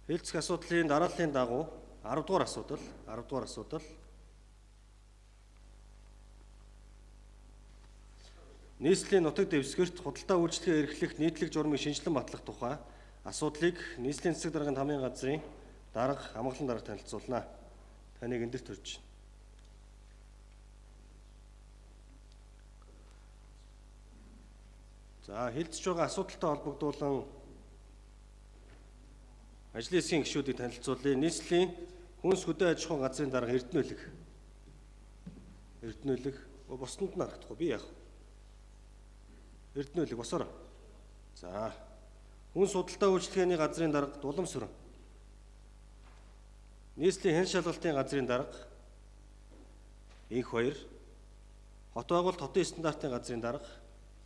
Хэлцэх асуудлын дарааллын дагуу 10 дугаар асуудал. Нийслэлийн нутаг дэвсгэрт худалдаа үйлчлэгээ эрхлэх нийтлэг журмыг шинжилэн батлах тухай асуудлыг нийслэлийн засаг даргын хамын газрын дарга амгалан дарга танилцуулна. Таныг эндэрт төрж байна. За, хэлцэж байгаа асуудалтай холбогдуулан ажлын хэсгийн гишүүдийг танилцуулъя. Нийслэлийн хүнс хөдөө аж ахуйн газрын дарга Эрдэнэлэг. Бусдад нь харагдахгүй. Би яах вэ? Эрдэнэлэг босоор. За. Хүнс худалдаа үйлчлэгээний газрын дарга Дуламсүрэн. Нийслэлийн хэн шалгалтын газрын дарга Инх Баяр. Хот байгуулалт хотын стандартын газрын дарга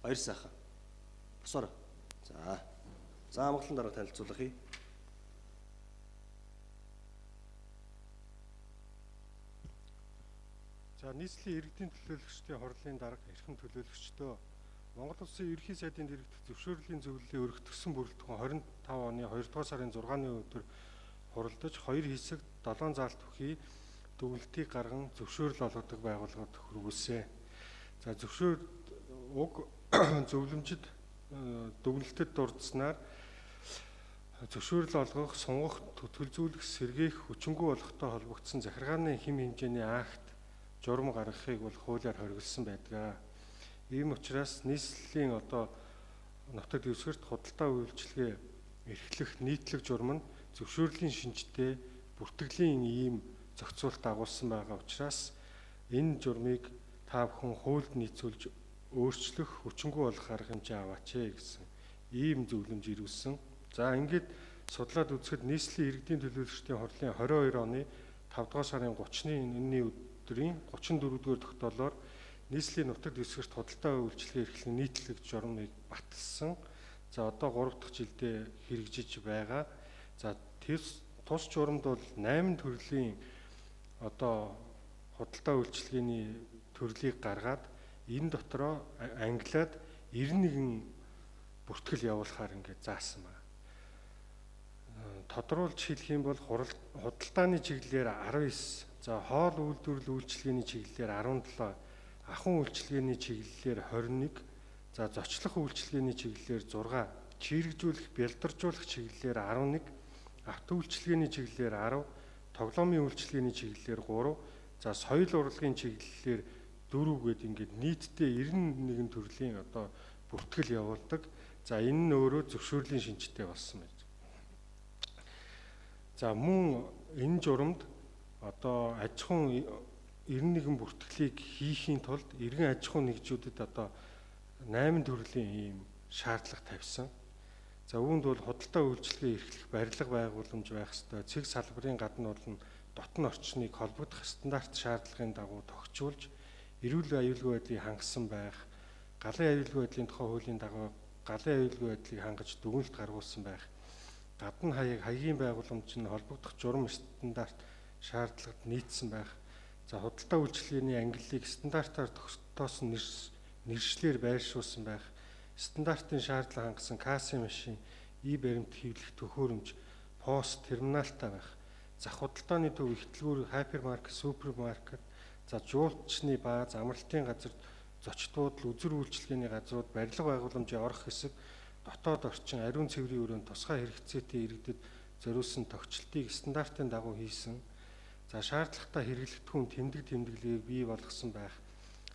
Баяр сайхан. Босоор. За амгалан дарга танилцуулъя. За, нийслэлийн иргэдийн төлөөлөгчдийн хурлын дарга эрхэм төлөөлөгчдөө Монгол Улсын ерөнхий сайдын дэргэдэх зөвшөөрлийн зөвлөлийг өргөтгсөн бүрэлдэхүүн 25 оны 2 дугаар сарын 6-ны өдөр хуралдаж 2 хэсэг 7 заалт бүхий дүгнэлтийг гарган зөвшөөрөл олгодог байгууллагад хүргүүлсэн. За, зөвлөмжид дүгнэлтэд дурдсанаар зөвшөөрөл олгох, сунгах, төтгөлзүүлэх, сэргээх, хүчингүй болгохтой холбогдсон захиргааны хэм хэмжээний акт журам гаргахыг бол хуулиар хориглосон байдаг. Ийм учраас нийслэлийн нутаг дэвсгэрт худалдаа үйлчилгээ эрхлэх нийтлэг журам нь зөвшөөрлийн шинжтэй бүртгэлийн ийм зохицуулалт дагуулсан байгаа учраас энэ журмыг та бүхэн хуульд нийцүүлж өөрчлөх, хүчингүй болгох арга хэмжээ аваач гэсэн ийм зөвлөмж ирүүлсэн. За, ингээд судлаад үзэхэд нийслэлийн иргэдийн төлөөлөгчдийн хурлын 22 оны 5 дугаар сарын 30-ны өдрийн 34-р тогтоолоор нийслэлийн нутаг дэвсгэрт худалдаа үйлчилгээ эрхлэх нийтлэг журмыг баталсан. За, одоо 3 дахь жилдээ хэрэгжиж байгаа. За, тус журамд бол 8 төрлийн худалдаа үйлчилгээний төрлийг гаргаад энэ дотроо англиад 91 бүртгэл явуулахаар ингээд заасан байна. Тодруулж хэлэх юм бол худалдааны чиглэлээр 19, за хоол үйлдвэрлэл үйлчилгээний чиглэлээр 17, ахуйн үйлчилгээний чиглэлээр 21, за зочлох үйлчилгээний чиглэлээр 6, чирэгжүүлэх, бялдаржуулах чиглэлээр 11, авто үйлчилгээний чиглэлээр 10, тоглоомын үйлчилгээний чиглэлээр 3, за соёл урлагийн чиглэлээр 4 гээд ингээд нийтдээ 91 төрлийн бүртгэл явуулдаг. За, энэ нь өөрөө зөвшөөрлийн шинжтэй болсон байж. За, мөн энэ журамд аж ахуйн 91 бүртгэлийг хийхийн тулд иргэн аж ахуйн нэгжүүдэд 8 төрлийн ийм шаардлага тавьсан. За, үүнд бол худалдаа үйлчилгээ эрхлэх барилга байгууламж байх ёстой. Цэг салбарын гадна болон дотн орчныг холбогдох стандарт шаардлагын дагуу тогтчулж, эрүүл аюулгүй байдлыг хангасан байх, галын аюулгүй байдлын тухай хуулийн дагуу галын аюулгүй байдлыг хангаж дүгнэлт гаргуулсан байх, гадна хаягийн байгууламж нь холбогдох журам стандарт шаардлагад нийцсэн байх. За, худалдаа үйлчилгээний ангиллыг стандартаар тогтоосон нэршлэр байршуулсан байх, стандартын шаардлага хангасан кассын машин, баримт хэвлэх төхөөрөмж, пост, терминалтай байх. Зах худалдааны төв, ихтлгүүр, хайпермаркет, супермаркет, за жуулчны бааз, амралтын газар, зочд буудал, үзүр үйлчилгээний газрууд, барилга байгууламжийн орох хэсэг, дотоод орчин, ариун цэврийн өрөөнд тусгай хэрэгцээтэй иргэдэд зориулсан тогтчлтыг стандартын дагуу хийсэн. За, шаардлагатай хэрэглэгдэхүүн тэмдэглэлийг бий болгосон байх.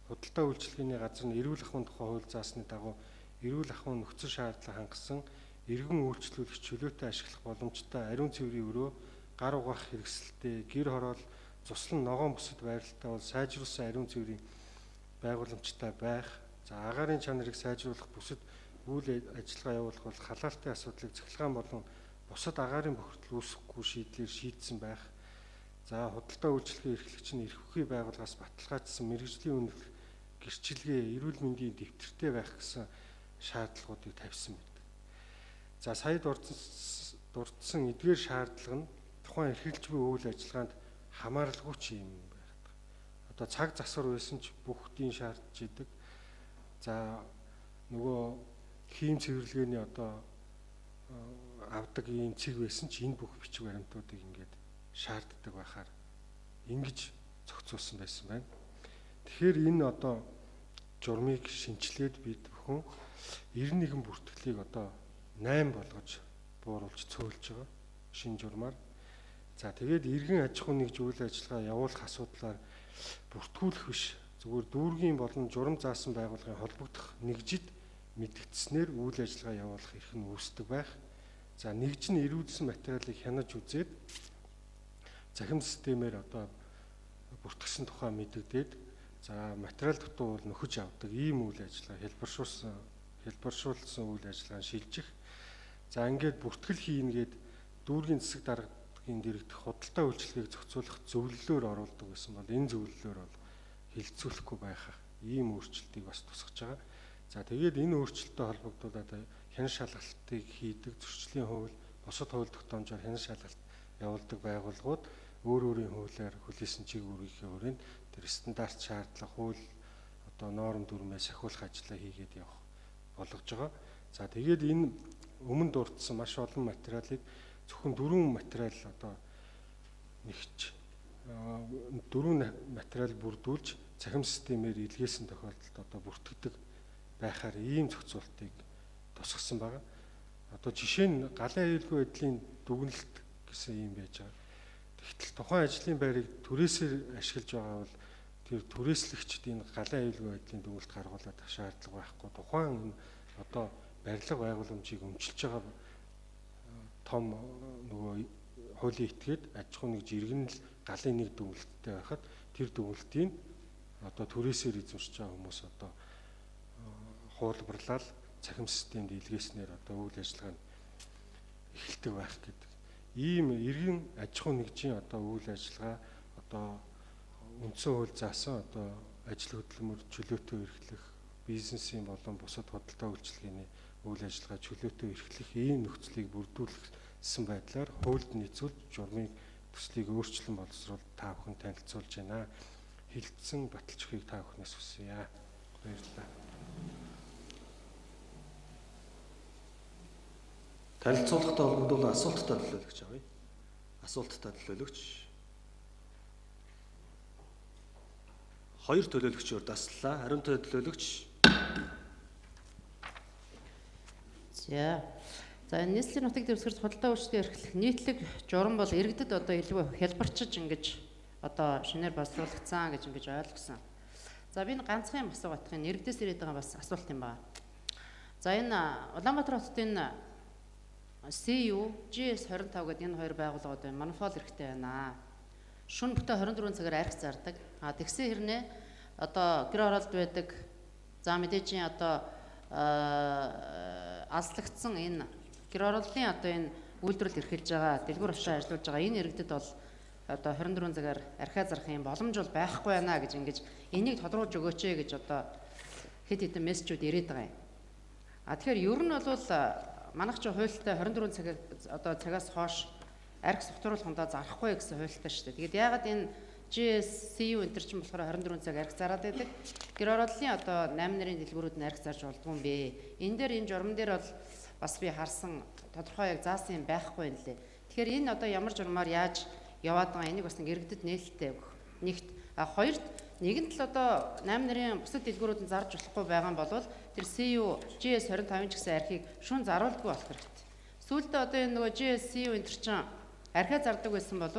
Худалдаа үйлчилгээний газар нь эрүүл ахуйн тухай хууль заасны дагуу эрүүл ахуйн нөхцөл шаардлага хангасан, эргэн үйлчлүүлэх чөлөөтэй ашиглах боломжтой ариун цэврийн өрөө, гар угаах хэрэгсэлтэй, гэр хороол, цуслан ногоон бүсэд байралтай бол сайжруулсан ариун цэврийн байгууламжтай байх. За, агаарын чанарыг сайжруулах, бүсэд үйл ажиллагаа явуулах бол халаалтын асуудлыг цахилгаан болон бусад агаарын бохирдол үүсэхгүй шийдлээр шийдсэн байх. За, худалдаа үйлчилгээ эрхлэгч нь эрх үхий байгууллагаас баталгаажсан мэргэжлийн үнэлэх гэрчилгээ, эрүүл мэндийн дэвтэртэй байх гэсэн шаардлагуудыг тавьсан байдаг. За, сая дурдсан эдгээр шаардлага нь тухайн эрхэлж буй үйл ажиллагаанд хамааралгүй юм байдаг. Цаг засвар байсан ч бүгдийг шаардж идэг. За, нөгөө хийм цэвэрлэгээний авдаг ийм цэг байсан ч энэ бүх бичиг баримтуудыг ингээд шаарддаг байхаар ингэж зохицуулсан байсан байна. Тэгэхээр энэ одоо журмыг шинчлээд бид бүхэн 91 бүртгэлийг одоо 8 болгож бууруулж цөөлж байгаа шинэ журмаар. За тэгээд иргэн аж ахуйн нэгж үйл ажиллагаа явуулах асуудлаар бүртгүүлэх биш, зүгээр дүүргийн болон журам заасан байгууллагын холбогдох нэгжид мэдгдснээр үйл ажиллагаа явуулах эрх нь үүсдэг байх. За нэгж нь эрүүдсэн материалыг хянаж үзээд захим системээр одоо бүртгэсэн тухай мэдэгдээд за материал дутуу бол нөхөж авдаг ийм үйл ажиллагаа хэлбэршүүлсэн үйл ажиллагааг шилжих. За ингээд бүртгэл хийнгээд дүүргийн засаг даргын дэрэгдэх худалдаа үйлчлэгийг зохицуулах зөвлөлөөр оруулдаг гэсэн бол энэ зөвлөлөөр бол хилцүүлэхгүй байх ийм өөрчлөлтийг бас тусгаж байгаа. За тэгээд энэ өөрчлөлтөд холбогдуулаад хяналт шалгалтыг хийдэг зөрчлийн хууль, бусад хууль тогтоомжоор хяналт шалгалт явуулдаг байгууллагууд өөр өөрийн хуулиар хүлээсэн чиг үүргийнхээ хүрээнд тэр стандарт шаардлага хууль одоо норм дүрмээ сахиулах ажлаа хийгээд явах болгож байгаа. За тэгээд энэ өмнө дурдсан маш олон материалыг зөвхөн 4 материал одоо нэгч 4 материал бүрдүүлж цахим системээр илгээсэн тохиолдолд одоо бүртгэдэг байхаар ийм зохицуултыг тусгасан байгаа. Одоо жишээ нь галын аюулгүй байдлын дүгнэлт гэсэн юм байж байгаа. Тэгтэл тухайн ажлын байрыг түрээсээр ашиглаж байгаа бол тэр түрээслэгчд энэ галын аюулгүй байдлын дүгнэлт гаргуулах шаардлага байхгүй. Тухайн одоо барилга байгууламжийг өмчилж байгаа том нөгөө хуулийн этгээд аж ахуйн нэгж иргэн л галын нэг дүгнэлттэй байхад тэр дүгнэлтийг одоо түрээсээр эзэмшиж байгаа хүмүүс одоо хуулбарлал цахим системд илгээснээр одоо үйл ажиллагаа нь эхэлдэг байх гэдэг. Ийм иргэн аж ахуйн нэгжийн одоо үйл ажиллагаа одоо үндсэн хууль заасан одоо ажил хөдөлмөр чөлөөтэй эрхлэх, бизнесийн болон бусад худалдаа үйлчилгээний үйл ажиллагаа чөлөөтэй эрхлэх ийм нөхцөлийг бүрдүүлсэн байдлаар хуульд нийцүүлж журмын төслийг өөрчлөн боловсруулж та бүхэн танилцуулж байна. Хилцэн баталж өгөхийг та бүхнээс хүсье. Баярлалаа. Танилцуулгатай холбогдуулан асуулттай төлөөлөгч авъя. Асуулттай төлөөлөгч. 2 төлөөлөгчөөр даслаа. Хариунтай төлөөлөгч. За нийслэлийн нутаг дэвсгэрт худалдаа үйлчлэгээ эрхлэх нийтлэг журам бол иргэдэд одоо илүү хялбарчиж ингэж одоо шинээр боловсруулагдсан гэж ингэж ойлгосон. За би энэ ганцхан юм асуугаадах энэ иргэдээс ирээд байгаа бас асуулт юм байна. За энэ Улаанбаатар хотын CU GS25 гэдэг энэ хоёр байгууллагууд байна. Манфол эрхтэй байна. Шүн бүтэн 24 цагаар арх зардаг. Тэгсэн хэрнээ одоо гэр оролт байдаг. За мэдээжийн одоо алслагдсан энэ гэр оролтын одоо энэ үйлдвэрлэл эрхэлж байгаа, дэлгүүр авчаа ажиллаж байгаа энэ иргэдэд бол одоо 24 цагаар архиа зарах юм боломж бол байхгүй байна гэж ингэж энийг тодруулж өгөөч гэж одоо хэд хэдэн мессежүүд ирээд байгаа юм. Тэгэхээр ер нь бол манайх ч хуультай 24 цаг одоо цагаас хойш арх согтруулахундаа зарахгүй гэсэн хуультай шүү дээ. Тэгээд яагаад энэ GSCU энэ чинь болохоор 24 цаг арх зараад байдаг. Гэр ороллын одоо 8 нарын дэлгүүрүүд нь арх зарж болдгоо юм бэ. Энэ дээр энэ журам дээр бол бас би харсан тодорхой яг заасан юм байхгүй юм лээ. Тэгэхээр энэ одоо ямар журмаар яаж яваад байгаа энийг бас нэг иргэдэд нээлттэй өгөх. Нэгт хоёрт нэгэн тал одоо 8 нарын бусад дэлгүүрүүд нь зарж болохгүй байгаа юм бол тэр CU GS25 ч гэсэн архийг шүүн заруулдаггүй болох хэрэгтэй. Сүүлдээ одоо энэ нөгөө GSCU энэ чинь архиа зардаг байсан бол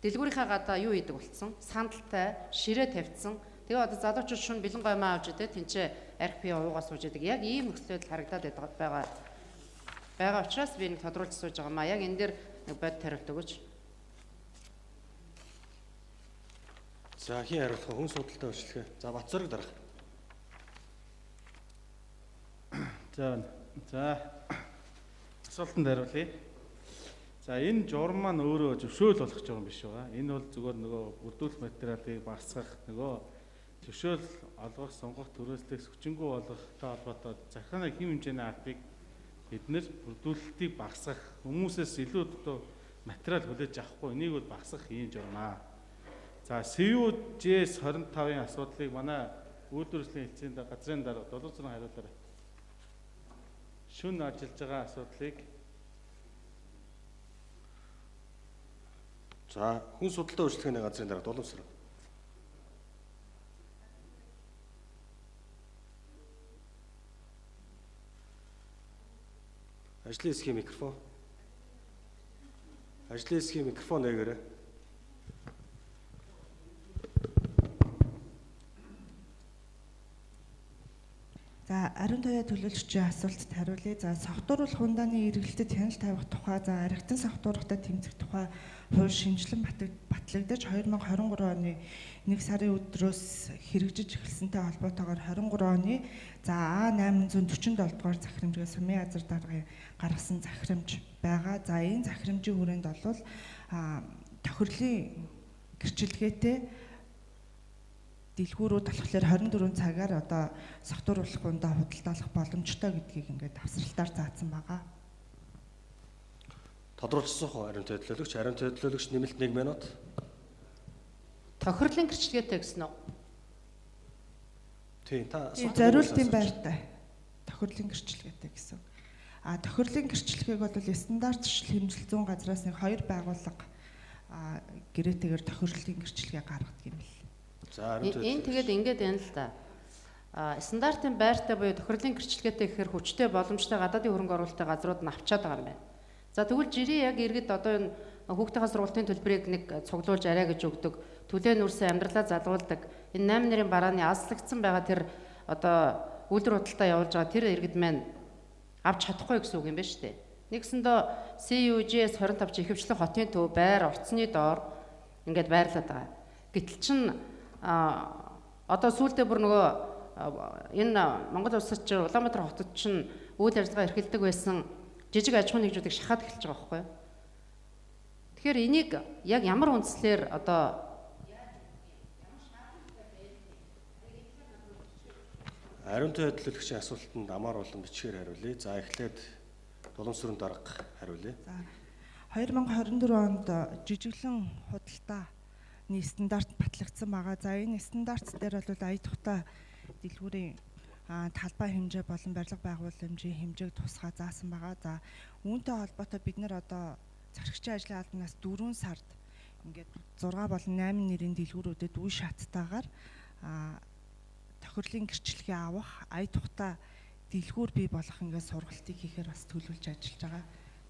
дэлгүүрийнхаа гадаа юу хийдэг болцсон? Сандалтай, ширээ тавьдсан. Тэгээ одоо залуучууд шүүн бэлэн гоймоо авч идэ тэнцээ арх бие уугаас сууж идэг. Яг ийм нөхцөлд харагдаад байгаа учраас би нэг тодруулж сууж байгаа маа. Яг энэ дээр нэг бод тариулт өгөөч. За хин хариулах хүн судалтай үйлчлэгээ. За Батцорог дарах. За асуултанд хариулъя. За энэ журам маань өөрөө зөвшөөрөл болох журам биш байгаа. Энэ бол зөвхөн нөгөө бүрдүүлэх материалыг багасгах, нөгөө зөвшөөрөл олгох, сонгох, төрөөслөх, хүчингү болгохтой холбоотой захиргааны хэм хэмжээний албыг бид нэр бүрдүүлэлтийг багасгах, хүмүүсээс илүү дутуу материал хүлээж авахгүй энийг бол багасгах ийм журам аа. За CU GS25-ын асуудлыг манай үйлдвэрлэлийн хэлтсийн газрын дарга Долоозрон хариулаарай. Шүн ажиллаж байгаа асуудлыг За хүн судалтай үйлчлэгээний газрын дарга Дулаансүрэн. Ажлын хэсгийн микрофон. Ажлын хэсгийн микрофон нээгээрэй. За ариун туяа төлөөлөгчийн асуултад хариулъя. За согтууруулах ундааны эргэлтэд хяналт тавих тухай, за архитан согтуурахтай тэмцэх тухай хууль шинжилэн батлагдаж 2023 оны 1 сарын өдрөөс хэрэгжиж эхэлсэнтэй холбоотойгоор 23 оны за А847 дугаар захирамжгаа Сумын азар даргын гаргасан захирамж байгаа. За энэ захирамжийн хүрээнд бол тохирлын гэрчилгээтэй дэлгүүрүүд болохоор 24 цагаар одоо согтууруулах ундаа худалдаалах боломжтой гэдгийг ингээд авсралтаар заасан байгаа. Тодорхойлсон хоо ариун төлөөлөгч нэмэлт 1 минут. Тохирлын гэрчлэгээтэй гэсэн үү? Тийм та зориултын байртай тохирлын гэрчлэгээтэй гэсэн. Тохирлын гэрчлэгээг бол стандартчл хэмжил зүүн газраас нэг 2 байгууллага гэрээтэйгээр тохирлын гэрчлэгээ гаргадаг юм л. За ариун төлөөлөгч. Энэ тэгээд ингээд байна л да. Стандартын байртай буюу тохирлын гэрчлэгээтэй гэхээр хүчтэй боломжтой гадаадын хөрөнгө оруулалтын газрууд нь авчаад байгаа юм байна. За тэгвэл жирийн яг иргэд одоо энэ хүүхдийн сургалтын төлбөрийг нэг цуглуулж арай гэж өгдөг. Түлээн үрсэн амьдралаа залгуулдаг. Энэ 8 нэрийн барааны алслагдсан байгаа тэр одоо үйлдвэр худалдаа явуулж байгаа тэр иргэд маань авч чадахгүй гэсэн үг юм байна шүү дээ. Нэгсэндээ CUG-с 25 ихэвчлэн хотын төв байр орцны доор ингээд байрлаад байгаа. Гэтэл чин одоо сүүлдээ бүр нөгөө энэ Монгол улсад чинь Улаанбаатар хотод чинь үйл ажиллагаа эрхэлдэг байсан жижиг аж ахуйн нэгжүүдийг шахаад эхэлж байгаа байхгүй юу? Тэгэхээр энийг яг ямар үндслээр одоо ариун төлөөлөгчийн асуултанд амар болон бичгээр хариулъя. За эхлээд Дулаансүрэн дарга хариулъя. За 2024 онд жижиглэн худалдааны стандарт батлагдсан байгаа. За энэ стандарт дээр бол ая тухтай дэлгүүрийн талбай хэмжээ болон барилга байгууламжийн хэмжээг тусгай заасан байгаа. За үүнтэй холбоотой бид нэр одоо зарчигчийн ажлын албанаас 4 сард ингээд 6 болон 8 нэрийн дэлгүүрүүдэд үе шаттайгаар тохирлын гэрчлэгээ авах, ая тухтай дэлгүүр бий болох ингээд сургалтыг хийхээр бас төлөвлөж ажиллаж байгаа.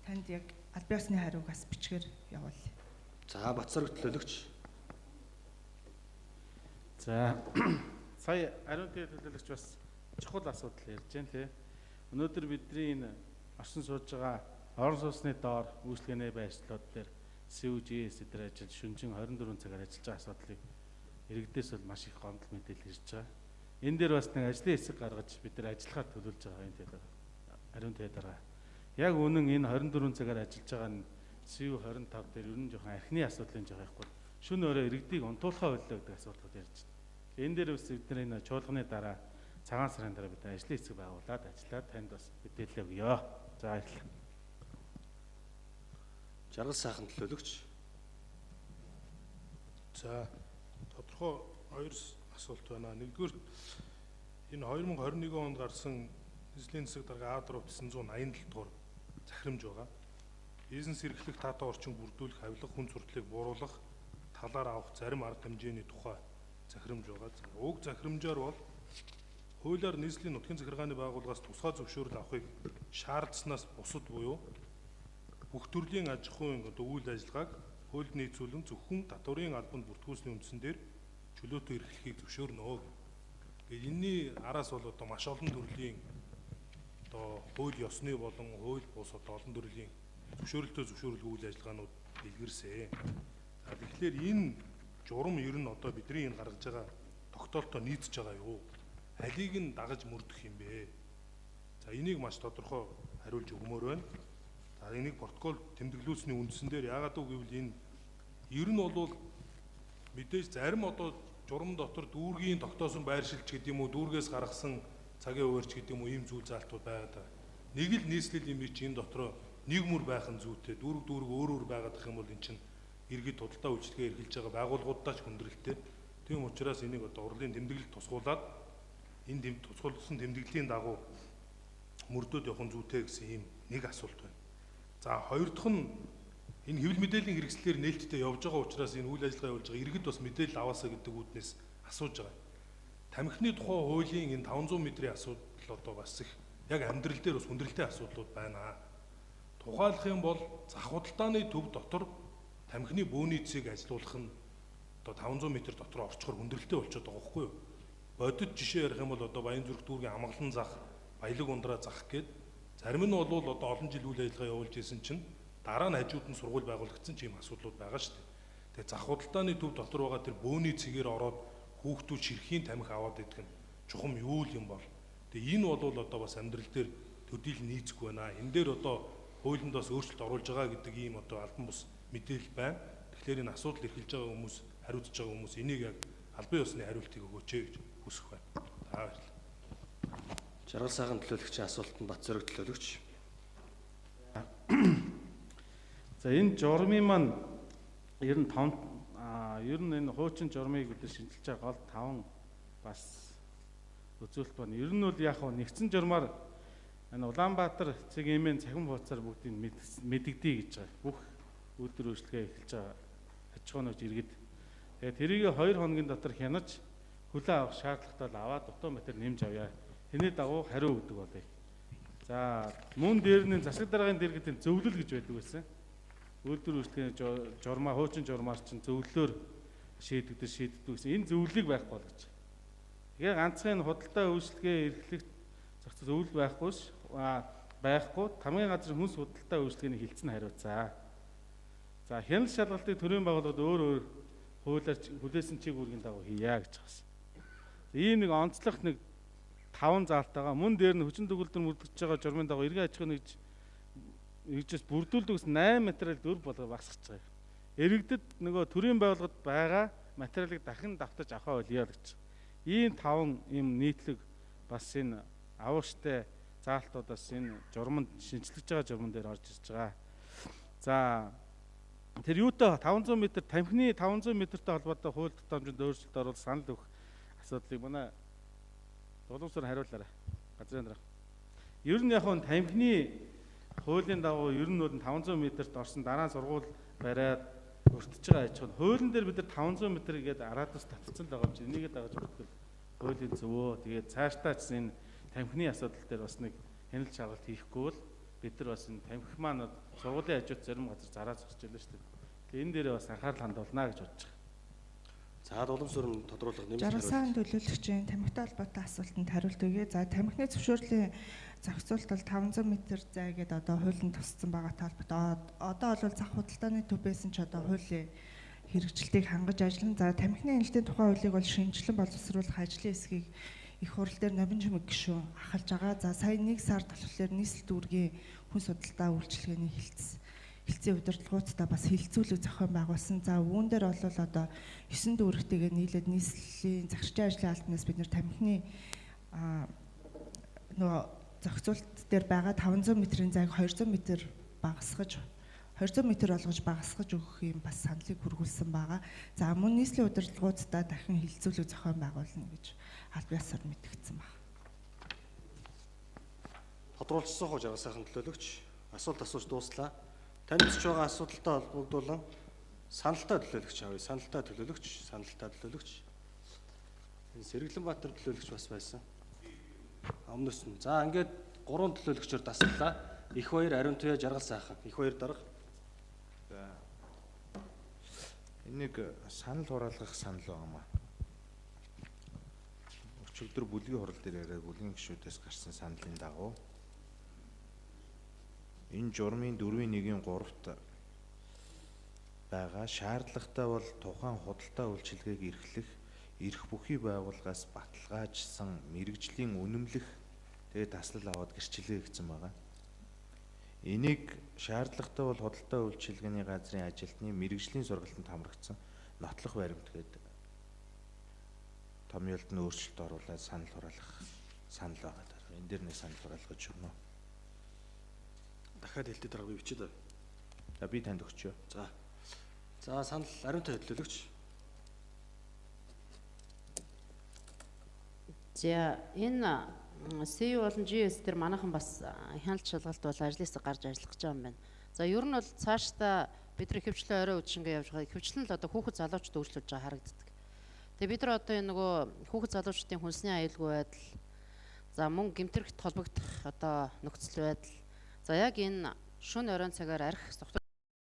Танд яг аль биесны хариуг бас бичгээр явуулъя. За Батсараг төлөөлөгч. За сая ариун төлөөлөгч бас чухал асуудал ярьж байна тий. Өнөөдөр бидний энэ орсон сууж байгаа орон сууцны доор үйлчлэгээний байршлууд дээр CUG-с дээр ажил шөнжин 24 цагаар ажиллаж байгаа асуудлыг иргэдээс бол маш их гомдол мэдээлэл ирж байгаа. Энэ дээр бас нэг ажлын хэсэг гаргаж бид нар ажиллахаар төлөвлөж байгаа энэ дээр ариун төлөөлөг. Яг үнэн энэ 24 цагаар ажиллаж байгаа нь CU25 дээр ер нь жоохон архины асуудлын жоо байхгүй. Шүн өрөө иргэдийг унтуулахаа боллоо гэдэг асуудлууд ярьж байна. Энэ дээр бас бид нар энэ чуулганы дараа цагаан сарын дараа бид ажлын хэсэг байгуулад ажиллаад танд бас мэдээлэл өгье. За баярлалаа. Жаргал сайхан төлөөлөгч. За тодорхой 2 асуулт байна. Нэгдүгээр энэ 2021 онд гарсан эзлийн засаг дарга А4 987 дугаар захирамж байгаа. Бизнес эрхлэх татаа орчин бүрдүүлэх, авилга, хүн сурталыг бууруулах, талаар авах зарим арга хэмжээний тухай захирамж байгаа. Уг захирамжаар бол хуулиар нийслэлийн нутгийн захиргааны байгууллагаас тусгай зөвшөөрөл авахыг шаардсанаас бусад буюу бүх төрлийн аж ахуйн үйл ажиллагааг хуульд нийцүүлэн зөвхөн татварын албанд бүртгүүлсний үндсэн дээр чөлөөтэй эрхлэхийг зөвшөөрнө. Гэхдээ энэний араас бол одоо маш олон төрлийн одоо хууль ёсны болон хууль бус одоо олон төрлийн зөвшөөрөлтөө зөвшөөрөлгүй үйл ажиллагаанууд дэлгэрсэн. За тэгэхээр энэ журам ер нь одоо бидний энэ гаргаж байгаа тогтоолтоо нийцэж байгаа юу? Алийг нь дагаж мөрдөх юм бэ? За энийг маш тодорхой хариулж өгмөр байна. За энийг протокол тэмдэглүүлсний үндсэн дээр яагаад үг гэвэл энэ ер нь бол мэдээж зарим одоо журам дотор дүүргийн тогтоосон байр шилж гэдэг юм уу, дүүргээс гаргасан цагийн хуваарч гэдэг юм уу ийм зүйл заалтууд байгаад байгаа. Нэг л нийслэл юм чи энэ дотроо нэг мөр байх нь зүйтэй. Дүүрэг өөр байгаад их юм бол эн чинь иргэд худалдаа үйлчлэгээ эрхэлж байгаа байгууллагуудаа ч хүндрэлтэй. Тийм учраас энийг одоо урлын тэмдэглэлд тусгуулад энэ тусгуулсан тэмдэглэлийн дагуу мөрдөөд явах нь зүйтэй гэсэн ийм нэг асуулт байна. За хоёр дахь нь Энэ хэвлэл мэдээллийн хэрэгслээр нээлттэй явж байгаа учраас энэ үйл ажиллагаа явуулж байгаа иргэд бас мэдээлэл аваасаа гэдэг үүднээс асууж байгаа. Тамхины тухай хуулийн энэ 500 метрийн асуудал одоо бас их яг амьдрал дээр бас хүндрэлтэй асуудлууд байна. Тухайлах юм бол зах худалдааны төв дотор тамхины бөөний цэгийг ажилуулах нь одоо 500 м дотор орчхоор хүндрэлтэй болчиход байгаа байхгүй юу? Бодит жишээ ярих юм бол одоо Баянзүрх дүүргийн амгалан зах, Баялаг ундраа зах гээд зарим нь бол одоо олон жил үйл ажиллагаа явуулж исэн чинь дараа нь хажууд нь сургууль байгуулагдсан ч ийм асуудлууд байгаа шүү дээ. Тэгээ зах худалдааны төв дотор байгаа тэр бөөний цэгээр ороод хүүхдүүд ширхийн тамхи аваад идэх нь чухам юу юм бол. Тэгээ энэ бол одоо бас амьдрал дээр төдийл нийцэхгүй байна. Энэ дээр одоо хуулинд бас өөрчлөлт оруулж байгаа гэдэг ийм одоо албан бус мэдээлэл байна. Тэгэхээр энэ асуудал эрхэлж байгаа хүмүүс, хариуцж байгаа хүмүүс энийг яг албан ёсны хариултыг өгөөч гэж хүсэх байна. За баярлалаа. Жаргал сайхан төлөөлөгчийн асуултанд Батзөрөг төлөөлөгч. За энэ журмын маань ер нь энэ хуучин журмыг бид шинжилж байгаа гол 5 бас үзүүлэлт байна. Ер нь бол яг хөө нэгдсэн журмаар энэ Улаанбаатар цэг эмэн цахим хуудасаар бүгдийг мэдэгдэе гэж байгаа. Бүх үйлдвэр үйлчлэгээ эхэлж байгаа аж ахуйн нэгж иргэд. Тэгээд тэрийг 2 хоногийн дотор хянаж хүлээн авах шаардлагатай л аваад дутуу матер нэмж авъя. Тэний дагуу хариу өгдөг болъё. За мөн дээр нь засаг даргын дэргэдийн зөвлөл гэж байдаг байсан. Үйлдвэр үйлчлэгээ журмаа хуучин журмаар чинь зөвлөлөөр шийдэгдэж гэсэн. Энэ зөвлөлийг байхгүй болгож. Тэгээ ганцхан худалдаа үйлчлэгээ эрхлэх зохиц зөвлөл байхгүй хамгийн газрын хүнс худалдаа үйлчлэгээний хилцэн хариуцаа. За хяналт шалгалтыг төрийн байгууллагууд өөр хуулиар хүлээсэн чиг үүргийн дагуу хийя гэж байна. Ийм нэг онцлог нэг 5 заалтайгаа мөн дээр нь хүчин төгөлдөр мөрдөгдөж байгаа журмын дагуу иргэн аж ахуйн нэгжээс бүрдүүлдэг ус 8 материал 4 болгоо багсгаж байгаа. Иргэдэд нөгөө төрийн байгууллагад байгаа материалыг дахин давтаж авах болъё гэж. Ийм 5 ийм нийтлэг бас энэ авууштай заалтуудаас энэ журманд шинжилж байгаа журман дээр орж ирж байгаа. За тэр юутай 500 м тамхины 500 м-тэй холбоотой хууль тогтоомжинд өөрчлөлт оруулах санал өгөх асуудлыг манай Дулуусаар хариулаарай. Газрын дарга. Ер нь яг нь тамхины хуулийн дагуу ер нь бол 500 м-т орсон дараа нь сургууль бариад өртөж байгаа аж ахуй. Хуулийн дээр бид нар 500 м гээд араадас татсан л байгаа юм чи энийг дагаж бүртгэл хуулийн зөвөө. Тэгээд цаашдаа ч энэ тамхины асуудал дээр бас нэг хяналт шалгалт хийхгүй бол бид нар бас энэ тамхи маань сургуулийн хажууд зарим газар зараа зогсож байлаа шүү дээ. Тэгээд энэ дээрээ бас анхаарал хандуулна гэж бодож байгаа. За уламжлалын тодруулах нэмэлт Жаргал сайхан төлөөлөгчийн тамхитай холбоотой асуултанд хариулт өгье. За тамхины зөвшөөрлийн зохицуулалт бол 500 м зай гэдэг одоо хуулинд туссан байгаатай холбоотой. Одоо бол зах худалдааны төв байсан ч одоо хуулийн хэрэгжилтийг хангаж ажиллана. За тамхины хяналтын тухай хуулийг бол шинжилэн боловсруулах ажлын хэсгийг их хурл дээр Новин Чимэг гишүүн ахалж байгаа. За сая 1 сард болохоор нийслэл дүүргийн хүн судалдаа үйлчилгээний хилцээ удирдлагуудаа бас хилцүүлэг зохион байгуулсан. За үүн дээр бол одоо 9 дүүрэгтэйгээ нийлээд нийслэлийн захирчийн ажлын албанаас бид нэр тамхины нөгөө зохицуулалт дээр байгаа 500 м-ийн зайг 200 м багасгаж 200 м болгож багасгаж өгөх юм бас саналыг хүргүүлсэн байгаа. За мөн нийслэлийн удирдлагуудаа дахин хилцүүлэг зохион байгуулна гэж албан ёсоор мэдгдсэн байна. Тодруулсан хоо жаргал сайхан төлөөлөгч. Асуулт асууж дууслаа. Танд ч байгаа асуудалтай холбогдуулан саналтай төлөөлөгч авъя. Саналтай төлөөлөгч. Энэ Сэргэлэнбаатар төлөөлөгч бас байсан. Өмнөөс нь. За ингээд 3 төлөөлөгчөөр дасглаа. Их баяр, Ариун Туяа, Жаргал сайхан. Их баяр дарга. За. Энийг санал хураалгах санал байгаамаа. Өчигдөр бүлгийн хурал дээр яриад бүлгийн гишүүдээс гарсан саналын дагуу энэ журмын 4.1-3-т байгаа шаардлагатай бол тухайн худалдаа үйлчилгээг эрхлэх эрх бүхий байгууллагаас баталгаажсан мэрэгжлийн үнэмлэх тэгээд таслал аваад гэрчлэгээ гэсэн байгаа. Энийг шаардлагатай бол худалдаа үйлчилгээний газрын ажилтны мэрэгжлийн сургалтанд хамрагдсан нотлох баримт гэдэг томьёолд нь өөрчлөлт оруулаад санал хураалгах санал байгаа. Энэ дээр нэг санал хураалгаж өгнө. Дахиад хэлдэг дарга би бичээд байна. За би танд өгчөө. За. За санал Ариун Туяа төлөөлөгч. За энэ СЭ болон GS дээр манайхан бас хяналт шалгалт бол ажлаас гарч ажиллах гэж байгаа юм байна. За ер нь бол цаашдаа бид нар ихэвчлэн орой үдшингээ явж байгаа. Ихэвчлэн л одоо хүүхэд залуучууд өөрчлөж байгаа харагддаг. Тэгээ бид нар одоо энэ нөгөө хүүхэд залуучдын хүнсний аюулгүй байдал, за мөн гэмтэрэгт холбогдох одоо нөхцөл байдал, за яг энэ шөнө оройн цагаар арх